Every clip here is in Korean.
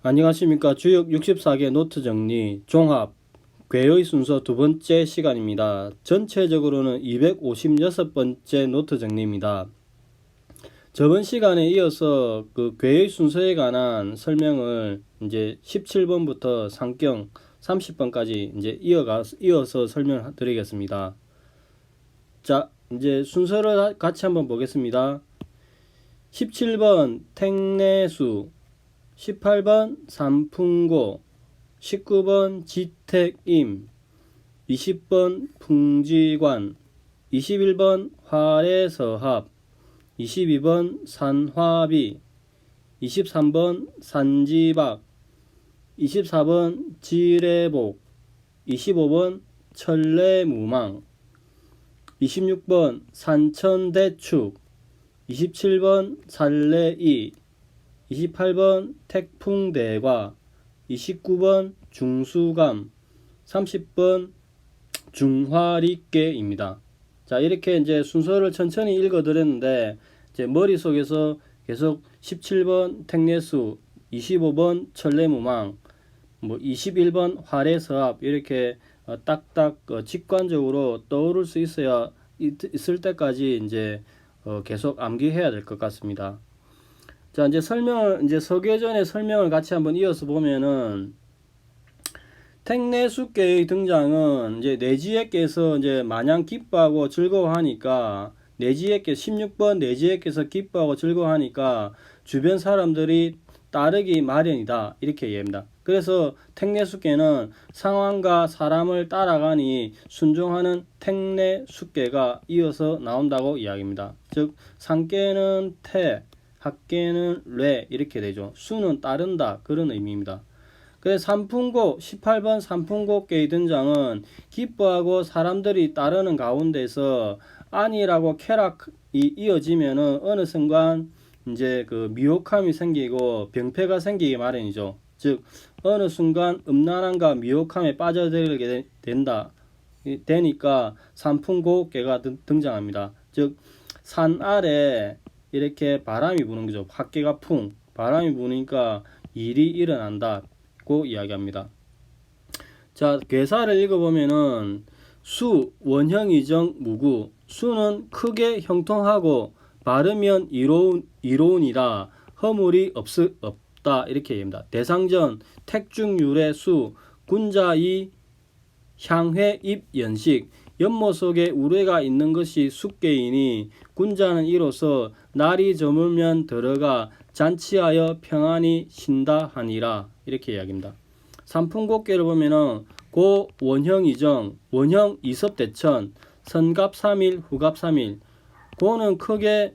안녕하십니까. 주역 64개 노트 정리 종합 궤의 순서 두 번째 시간입니다. 전체적으로는 256번째 노트 정리입니다. 저번 시간에 이어서 그 궤의 순서에 관한 설명을 이제 17번부터 상경 30번까지 이제 이어서 설명을 드리겠습니다. 자, 이제 순서를 같이 한번 보겠습니다. 17번 택내수, 18번 산풍고, 19번 지택임, 20번 풍지관, 21번 화례서합, 22번 산화비, 23번 산지박, 24번 지례복, 25번 천례무망, 26번 산천대축, 27번 산례이, 28번 택풍대과, 29번 중수감, 30번 중화리께입니다. 자, 이렇게 이제 순서를 천천히 읽어드렸는데, 이제 머릿속에서 계속 17번 택내수, 25번 천례무망, 21번 화례서합, 이렇게 딱딱 직관적으로 떠오를 수 있을 때까지 이제 계속 암기해야 될 것 같습니다. 자, 이제 서계전의 설명을 같이 한번 이어서 보면은, 택내수께의 등장은 이제 내지에께서 이제 마냥 기뻐하고 즐거워하니까, 16번 내지에께서 기뻐하고 즐거워하니까 주변 사람들이 따르기 마련이다, 이렇게 이해합니다. 그래서 택내수께는 상황과 사람을 따라가니 순종하는 택내수께가 이어서 나온다고 이야기합니다. 즉 상께는 태, 학계는 례, 이렇게 되죠. 수는 따른다, 그런 의미입니다. 그래서 산풍고, 18번 산풍고께의 등장은 기뻐하고 사람들이 따르는 가운데서 안이라고 쾌락이 이어지면은 어느 순간 이제 그 미혹함이 생기고 병폐가 생기기 마련이죠. 즉 어느 순간 음란함과 미혹함에 빠져들게 되니까 산풍고께가 등장합니다. 즉 산 아래 이렇게 바람이 부는 거죠. 학계가 바람이 부니까 일이 일어난다고 이야기합니다. 자, 괴사를 읽어보면은 수, 원형이정, 무구. 수는 크게 형통하고 바르면 이로우니라 허물이 없다, 이렇게 얘기합니다. 대상전, 택중유래 수, 군자이 향회 입 연식. 연못 속에 우레가 있는 것이 숙계이니 군자는 이로써 날이 저물면 들어가 잔치하여 평안히 쉰다 하니라, 이렇게 이야기합니다. 산풍곡계를 보면은 고 원형이정, 원형 이섭대천, 선갑 3일, 후갑 3일. 고는 크게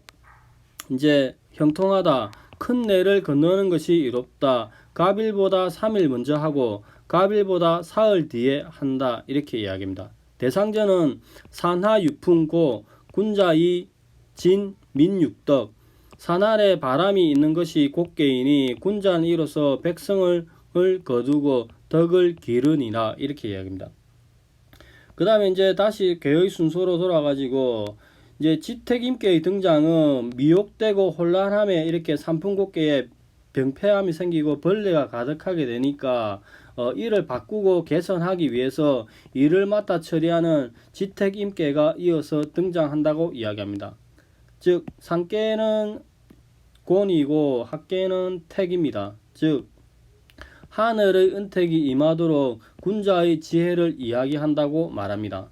이제 형통하다, 큰 내를 건너는 것이 이롭다. 갑일보다 3일 먼저 하고 갑일보다 사흘 뒤에 한다, 이렇게 이야기합니다. 대상전은 산하유풍고, 군자이 진 민육덕. 산 아래 바람이 있는 것이 곡계이니 군자는 이로써 백성을 거두고 덕을 기르니라, 이렇게 이야기합니다. 그 다음에 이제 다시 계의 순서로 돌아가지고 이제 지택임계의 등장은 미혹되고 혼란함에 이렇게 산풍곡계에 병폐함이 생기고 벌레가 가득하게 되니까 이를 바꾸고 개선하기 위해서 이를 맡아 처리하는 지택임계가 이어서 등장한다고 이야기합니다. 즉 상계는 곤이고 학계는 택입니다. 즉 하늘의 은택이 임하도록 군자의 지혜를 이야기한다고 말합니다.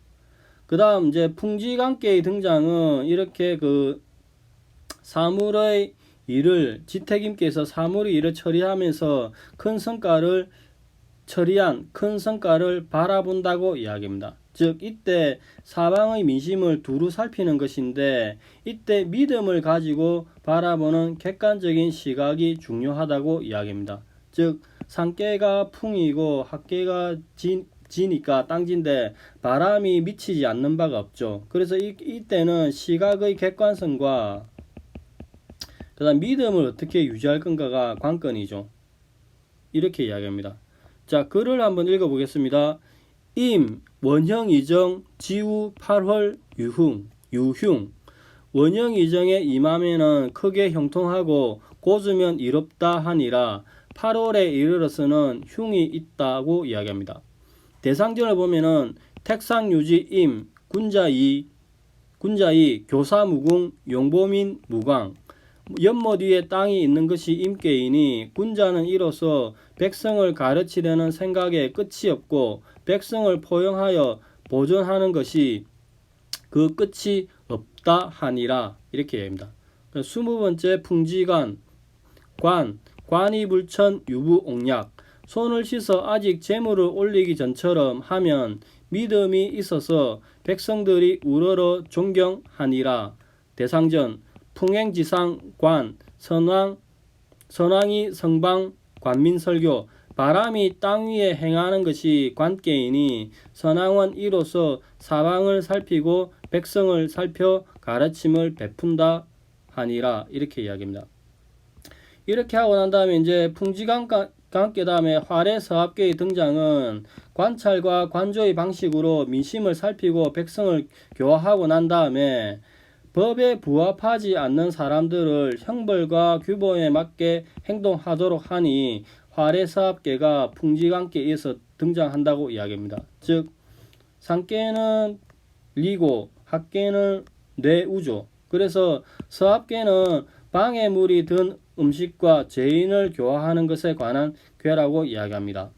그 다음 이제 풍지관계의 등장은 이렇게 그 사물의 일을, 지택임께서 사물의 일을 처리하면서 큰 성과를 바라본다고 이야기합니다. 즉 이때 사방의 민심을 두루 살피는 것인데, 이때 믿음을 가지고 바라보는 객관적인 시각이 중요하다고 이야기합니다. 즉 상계가 풍이고 학계가 지니까 땅진데 바람이 미치지 않는 바가 없죠. 그래서 이때는 시각의 객관성과 그다음 믿음을 어떻게 유지할 건가가 관건이죠. 이렇게 이야기합니다. 자, 글을 한번 읽어보겠습니다. 임, 원형 이정, 지우, 8월, 유흉. 원형 이정에 임하면은 크게 형통하고 고주면 이롭다 하니라. 8월에 이르러서는 흉이 있다고 이야기합니다. 대상전을 보면은 택상유지임, 군자이, 교사무궁, 용보민, 무광. 연못 위에 땅이 있는 것이 임계이니 군자는 이로써 백성을 가르치려는 생각에 끝이 없고 백성을 포용하여 보존하는 것이 그 끝이 없다 하니라. 이렇게 얘기합니다. 20번째 풍지관, 관이 불천 유부옥약. 손을 씻어 아직 재물을 올리기 전처럼 하면 믿음이 있어서 백성들이 우러러 존경하니라. 대상전, 풍행지상 관, 선왕이 성방 관민설교. 바람이 땅 위에 행하는 것이 관계이니 선왕은 이로써 사방을 살피고 백성을 살펴 가르침을 베푼다 하니라. 이렇게 이야기합니다. 이렇게 하고 난 다음에 이제 풍지관계 다음에 화례서합계의 등장은 관찰과 관조의 방식으로 민심을 살피고 백성을 교화하고 난 다음에 법에 부합하지 않는 사람들을 형벌과 규범에 맞게 행동하도록 하니 화례서합계가 풍지관계에서 등장한다고 이야기합니다. 즉 상계는 리고 합계는 뇌우조. 그래서 서합계는 방해물이 든 음식과 죄인을 교화하는 것에 관한 궤라고 이야기합니다.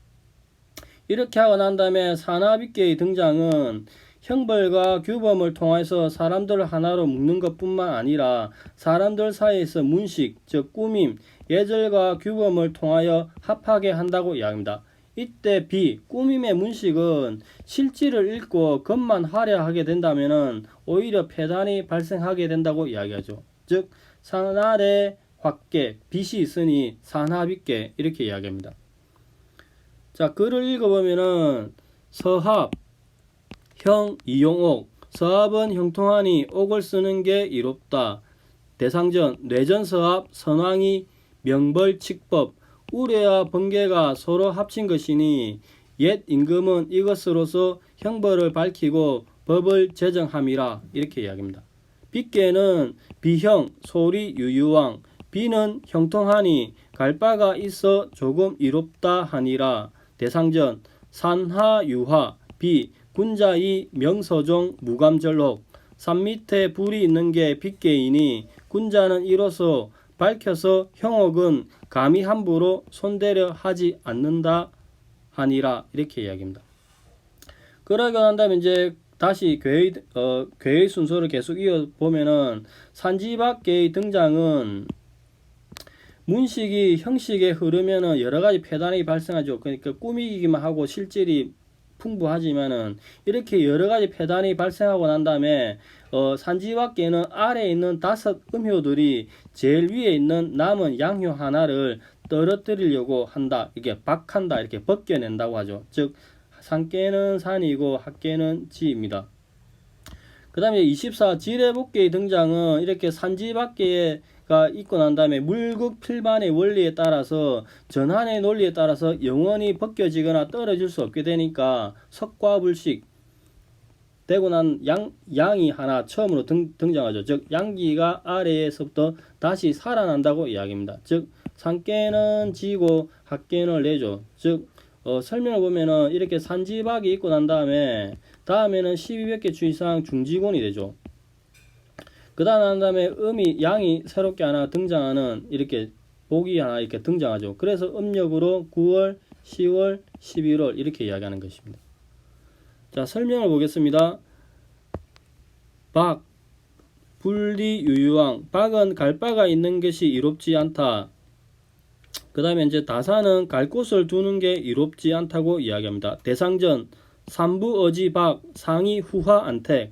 이렇게 하고 난 다음에 산하빗계의 등장은 형벌과 규범을 통해서 사람들을 하나로 묶는 것뿐만 아니라 사람들 사이에서 문식, 즉 꾸밈, 예절과 규범을 통하여 합하게 한다고 이야기합니다. 이때 꾸밈의 문식은 실질을 읽고 겉만 화려하게 된다면 오히려 폐단이 발생하게 된다고 이야기하죠. 즉 산하례 확계, 빛이 있으니 산하빗계 이렇게 이야기합니다. 자, 글을 읽어보면은 서합, 형 이용옥, 서합은 형통하니 옥을 쓰는 게 이롭다. 대상전, 뇌전서합, 선왕이 명벌칙법, 우레와 번개가 서로 합친 것이니 옛 임금은 이것으로서 형벌을 밝히고 법을 제정함이라. 이렇게 이야기합니다. 빗계는 비형, 소리 유유왕, 비는 형통하니 갈 바가 있어 조금 이롭다 하니라. 대상전, 산하유화, 군자이 명서종 무감절록. 산 밑에 불이 있는 게 빗계이니 군자는 이로써 밝혀서 형옥은 감히 함부로 손대려 하지 않는다 하니라. 이렇게 이야기합니다. 그러고 난 다음에 이제 다시 괴의 순서를 계속 이어보면은 산지박계의 등장은 문식이 형식에 흐르면은 여러가지 폐단이 발생하죠. 그러니까 꾸미기만 하고 실질이 풍부하지만은 이렇게 여러가지 폐단이 발생하고 난 다음에 산지박계는 아래에 있는 5 음효들이 제일 위에 있는 남은 양효 하나를 떨어뜨리려고 한다. 이게 박한다. 이렇게 벗겨낸다고 하죠. 즉 상계는 산이고 합계는 지입니다. 그 다음에 24 지례복계의 등장은 이렇게 산지박계가 있고 난 다음에 물극필반의 원리에 따라서 전환의 논리에 따라서 영원히 벗겨지거나 떨어질 수 없게 되니까 석과불식 되고 난 양이 하나 처음으로 등장하죠. 즉 양기가 아래에서부터 다시 살아난다고 이야기합니다. 즉 상계는 지고 합계는 내죠. 즉 설명을 보면은 이렇게 산지박이 있고 난 다음에는 1200개 주의사항 중지곤이 되죠. 그 다음에 양이 새롭게 하나 등장하는 이렇게 복이 하나 이렇게 등장하죠. 그래서 음력으로 9월, 10월, 11월 이렇게 이야기하는 것입니다. 자, 설명을 보겠습니다. 박, 불리유유왕. 박은 갈 바가 있는 것이 이롭지 않다. 그 다음에 이제 다산은 갈 곳을 두는 게 이롭지 않다고 이야기합니다. 대상전, 삼부어지박, 상이 후하 안택.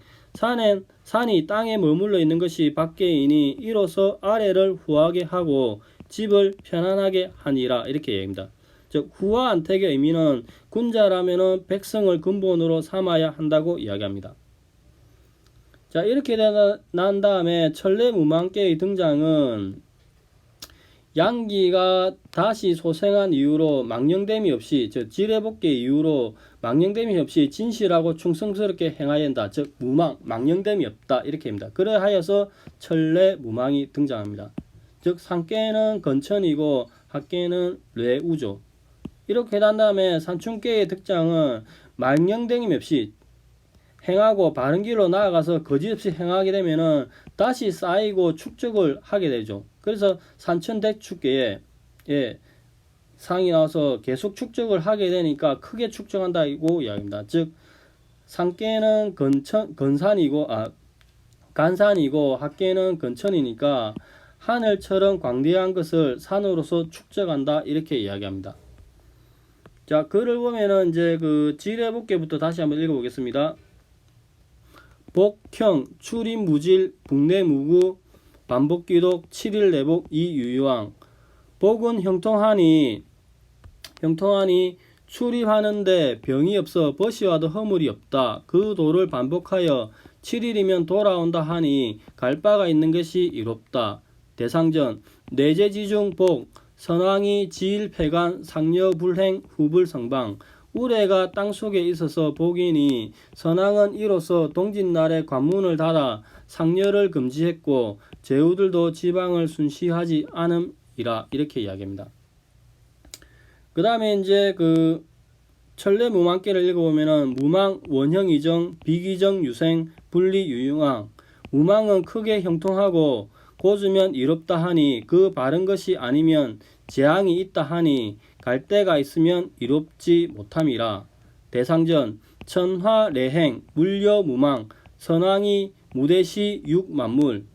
산이 땅에 머물러 있는 것이 밖에이니 이로써 아래를 후하게 하고 집을 편안하게 하니라. 이렇게 얘기합니다. 즉 후하 안택의 의미는 군자라면은 백성을 근본으로 삼아야 한다고 이야기합니다. 자, 이렇게 난 다음에 천례무망계의 등장은 양기가 다시 소생한 이후로 망령됨이 없이, 즉 지례복계 이후로 망령됨이 없이 진실하고 충성스럽게 행해야 한다. 즉 망령됨이 없다. 이렇게 합니다. 그러하여서 천례무망이 등장합니다. 즉 상계는 건천이고 학계는 뇌우죠. 이렇게 한 다음에 산춘계의 특장은 망령댕임 없이 행하고 바른 길로 나아가서 거짓없이 행하게 되면은 다시 쌓이고 축적을 하게 되죠. 그래서 산천대축계에 상이 나와서 계속 축적을 하게 되니까 크게 축적한다고 이야기합니다. 즉 산계는 간산이고 학계는 건천이니까 하늘처럼 광대한 것을 산으로서 축적한다 이렇게 이야기합니다. 자, 글을 보면은 이제 그 지뢰복계부터 다시 한번 읽어보겠습니다. 복형, 출입무질, 북내무구, 반복기독, 7일내복, 이유유왕. 복은 형통하니 출입하는데 병이 없어 벗이와도 허물이 없다. 그 도를 반복하여 7일이면 돌아온다 하니 갈 바가 있는 것이 이롭다. 대상전, 내재지중 복, 선왕이 지일패간, 상여불행, 후불성방. 우레가 땅속에 있어서 복이니 선왕은 이로써 동짓날에 관문을 닫아 상여를 금지했고 제후들도 지방을 순시하지 않음이라 이렇게 이야기합니다. 그 다음에 이제 그 천례무망계를 읽어보면은 무망, 원형이정, 비기정, 유생, 분리, 유융왕. 무망은 크게 형통하고 고주면 이롭다 하니 그 바른 것이 아니면 재앙이 있다 하니 갈 데가 있으면 이롭지 못함이라. 대상전, 천화, 레행, 물려, 무망, 선왕이 무대시, 육만물.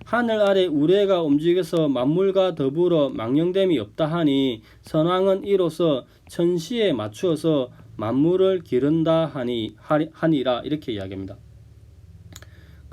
하늘 아래 우레가 움직여서 만물과 더불어 망령됨이 없다 하니 선왕은 이로써 천시에 맞추어서 만물을 기른다 하니라 이렇게 이야기합니다.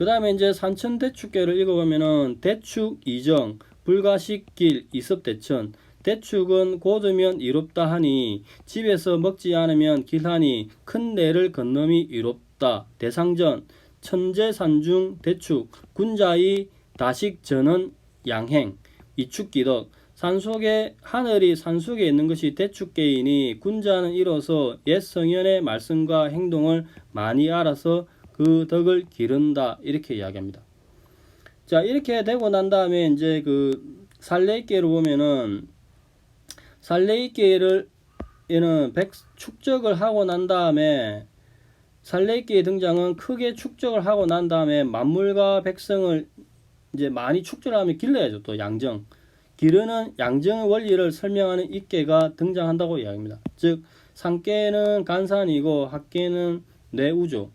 그 다음에 이제 산천대축계를 읽어보면은 대축 이정, 불가식길, 이섭대천. 대축은 고두면 이롭다 하니 집에서 먹지 않으면 길하니 큰 내를 건너미 이롭다. 대상전, 천재산중 대축, 군자의 다식 전은 양행, 이축기덕. 산속에 하늘이 산속에 있는 것이 대축계이니 군자는 이로써 옛 성현의 말씀과 행동을 많이 알아서 그 덕을 기른다 이렇게 이야기합니다. 자, 이렇게 되고 난 다음에 이제 그 살레이계를 보면은 살레이계를 얘는 축적을 하고 난 다음에 살레이계의 등장은 크게 축적을 하고 난 다음에 만물과 백성을 이제 많이 축적하면 길러야죠. 또 양정. 기르는 양정의 원리를 설명하는 입계가 등장한다고 이야기합니다. 즉 산계는 간산이고 학계는 뇌우죠.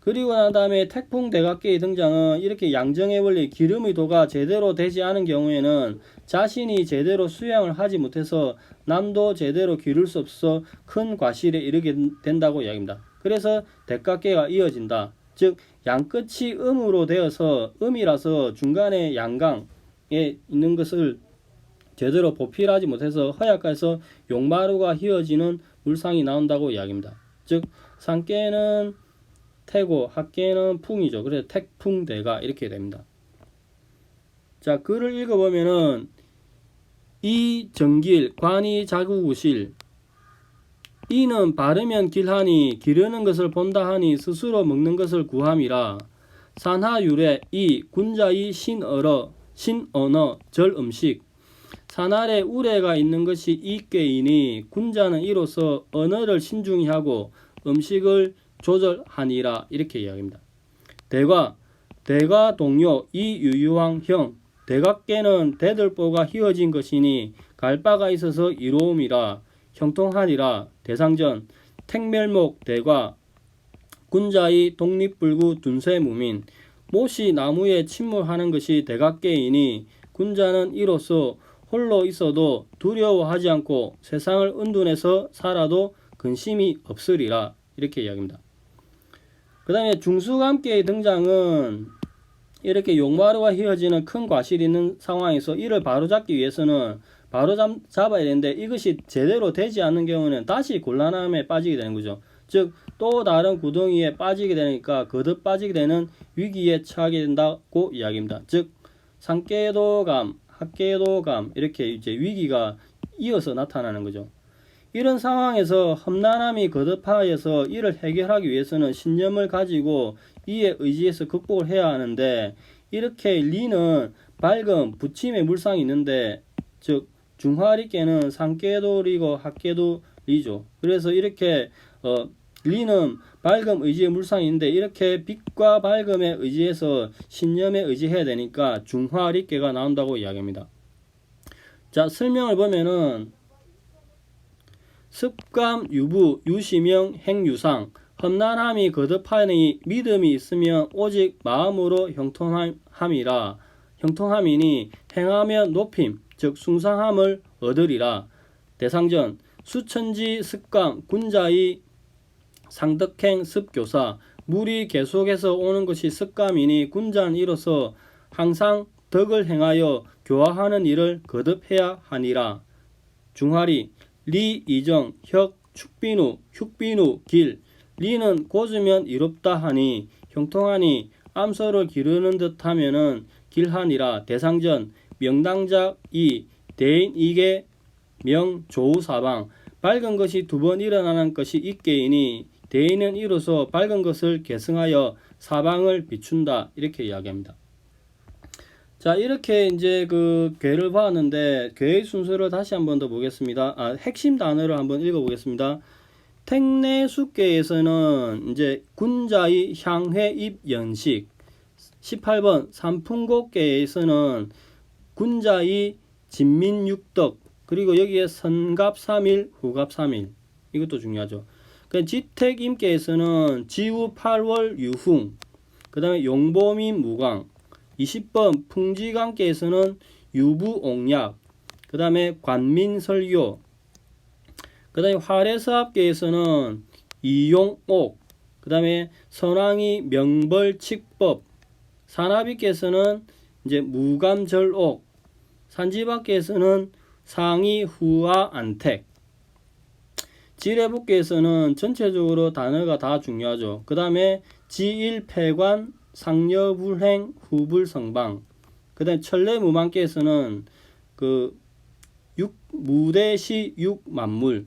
그리고 난 다음에 태풍대각계의 등장은 이렇게 양정의 원리 기름의 도가 제대로 되지 않은 경우에는 자신이 제대로 수양을 하지 못해서 남도 제대로 기를 수 없어 큰 과실에 이르게 된다고 이야기합니다. 그래서 대각계가 이어진다. 즉 양끝이 음으로 되어서 음이라서 중간에 양강에 있는 것을 제대로 보필하지 못해서 허약해서 용마루가 휘어지는 물상이 나온다고 이야기합니다. 즉 산계는 태고, 학계는 풍이죠. 그래서 택풍대가 이렇게 됩니다. 자, 글을 읽어보면은 이 정길, 관이 자구구실. 이는 바르면 길하니 기르는 것을 본다 하니 스스로 먹는 것을 구함이라. 산하유래, 이 군자의 신언어, 절음식. 산 아래 우레가 있는 것이 이께이니 군자는 이로써 언어를 신중히 하고 음식을 조절하니라 이렇게 이야기합니다. 대가 동료 이유유왕형. 대각계는 대들보가 휘어진 것이니 갈 바가 있어서 이로움이라 형통하니라. 대상전, 택멸목 대과, 군자의 독립불구 둔세무민. 못이 나무에 침몰하는 것이 대각계이니 군자는 이로써 홀로 있어도 두려워하지 않고 세상을 은둔해서 살아도 근심이 없으리라 이렇게 이야기합니다. 그 다음에 중수감계의 등장은 이렇게 용마루가 휘어지는 큰 과실이 있는 상황에서 이를 바로잡기 위해서는 바로 잡아야 되는데 이것이 제대로 되지 않는 경우는 다시 곤란함에 빠지게 되는 거죠. 즉 또 다른 구덩이에 빠지게 되니까 거듭 빠지게 되는 위기에 처하게 된다고 이야기합니다. 즉 산계도감, 학계도감 이렇게 이제 위기가 이어서 나타나는 거죠. 이런 상황에서 험난함이 거듭하여서 이를 해결하기 위해서는 신념을 가지고 이에 의지해서 극복을 해야 하는데 이렇게 리는 밝은 부침의 물상이 있는데 즉 중화리께는 상깨도 리고 합깨도 리죠. 그래서 이렇게 리는 밝음 의지의 물상인데 이렇게 빛과 밝음에 의지해서 신념에 의지해야 되니까 중화리깨가 나온다고 이야기합니다. 자, 설명을 보면은 습감, 유부, 유시명, 행유상, 험난함이 거듭하니 믿음이 있으면 오직 마음으로 형통함이라. 형통함이니 행하면 높임, 즉 숭상함을 얻으리라. 대상전, 수천지 습감, 군자의 상덕행 습교사, 물이 계속해서 오는 것이 습감이니 군자는 이로써 항상 덕을 행하여 교화하는 일을 거듭해야 하니라. 중화리, 리, 이정, 혁, 축비누, 흉비누, 길. 리는 고으면 이롭다 하니 형통하니 암소를 기르는 듯 하면은 길하니라. 대상전, 명당작, 이, 대인, 이계, 명, 조우, 사방. 밝은 것이 두 번 일어나는 것이 있게이니 대인은 이로써 밝은 것을 계승하여 사방을 비춘다. 이렇게 이야기합니다. 자, 이렇게 이제 그 괴를 봤는데 괴의 순서를 다시 한번 더 보겠습니다. 핵심 단어를 한번 읽어보겠습니다. 택내수계에서는 이제 군자의 향회입 연식, 18번 삼풍곡계에서는 군자의 진민육덕, 그리고 여기에 선갑 3일, 후갑 3일, 이것도 중요하죠. 지택임계에서는 지우 8월 유흥, 그 다음에 용보민 무광, 20번 풍지관계에서는 유부옥약, 그 다음에 관민설교, 그 다음에 화래사업계에서는 이용옥, 그 다음에 선왕이 명벌칙법, 산하비께서는 이제 무감절옥, 산지박계에서는 상이 후하 안택, 지뢰북계에서는 전체적으로 단어가 다 중요하죠. 그 다음에 지일패관, 상여불행, 후불성방, 그 다음에 천례무망께에서는 그 무대시 육만물,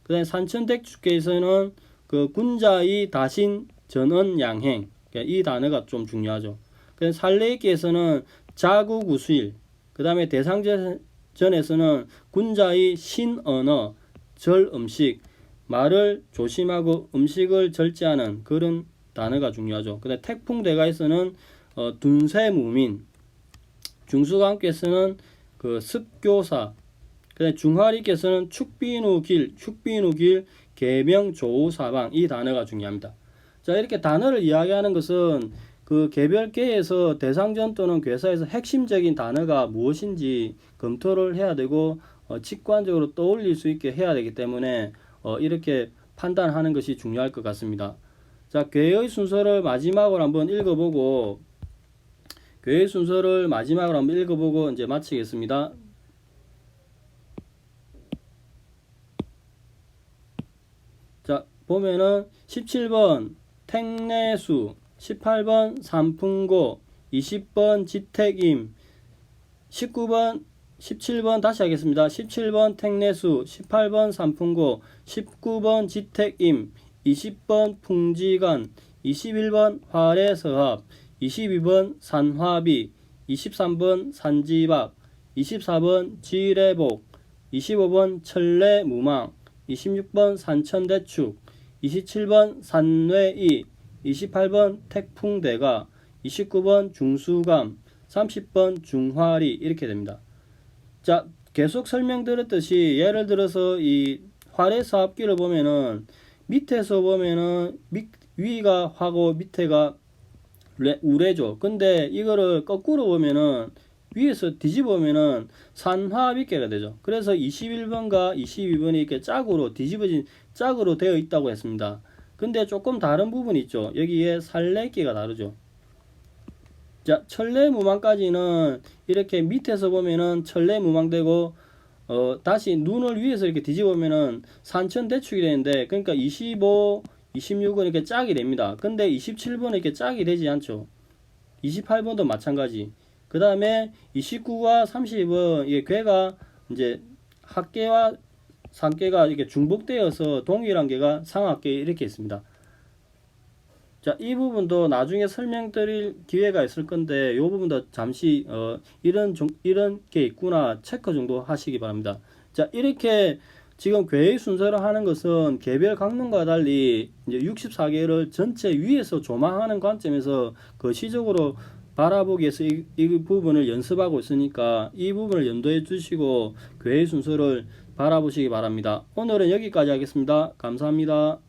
그 다음에 산천택축계에서는 그 군자의 다신 전언양행, 이 단어가 좀 중요하죠. 그 다음에 살레익계에서는 자구구수일, 그 다음에 대상전에서는 군자의 신언어, 절음식, 말을 조심하고 음식을 절제하는 그런 단어가 중요하죠. 그 다음에 택풍대가에서는 둔세무민, 중수관께서는 그 습교사, 그 다음에 중화리께서는 축비누길, 계명조우사방, 이 단어가 중요합니다. 자, 이렇게 단어를 이야기하는 것은 그 개별계에서 대상전 또는 괴사에서 핵심적인 단어가 무엇인지 검토를 해야 되고 직관적으로 떠올릴 수 있게 해야 되기 때문에 이렇게 판단하는 것이 중요할 것 같습니다. 자, 괴의 순서를 마지막으로 한번 읽어보고 이제 마치겠습니다. 자, 보면은 17번 택내수, 18번 삼풍고, 20번 지택임, 17번 다시 하겠습니다. 17번 택내수, 18번 삼풍고, 19번 지택임, 20번 풍지관, 21번 화래서합, 22번 산화비, 23번 산지박, 24번 지뢰복, 25번 천례무망, 26번 산천대축, 27번 산뇌이, 28번 택풍대가, 29번 중수감, 30번 중화리, 이렇게 됩니다. 자, 계속 설명드렸듯이 예를 들어서 이 화래사업기를 보면은 밑에서 보면은 위가 화고 밑에가 우래죠. 근데 이거를 거꾸로 보면은 위에서 뒤집어 보면은 산화비계가 되죠. 그래서 21번과 22번이 이렇게 짝으로 짝으로 되어 있다고 했습니다. 근데 조금 다른 부분이 있죠. 여기에 살레기가 다르죠. 자, 천례무망까지는 이렇게 밑에서 보면은 천례무망되고 다시 눈을 위에서 이렇게 뒤집으면은 산천대축이 되는데, 그러니까 25, 26은 이렇게 짝이 됩니다. 근데 27번은 이렇게 짝이 되지 않죠. 28번도 마찬가지. 그 다음에 29와 30은 이게 괴가 이제 합계와 상계가 이렇게 중복되어서 동일한 계가 상합계 이렇게 있습니다. 자, 이 부분도 나중에 설명드릴 기회가 있을 건데, 이 부분도 잠시, 이런 게 있구나, 체크 정도 하시기 바랍니다. 자, 이렇게 지금 괴의 순서를 하는 것은 개별 강론과 달리 이제 64개를 전체 위에서 조망하는 관점에서 거시적으로 바라보기 위해서 이 부분을 연습하고 있으니까 이 부분을 염두해 주시고 괴의 순서를 바라보시기 바랍니다. 오늘은 여기까지 하겠습니다. 감사합니다.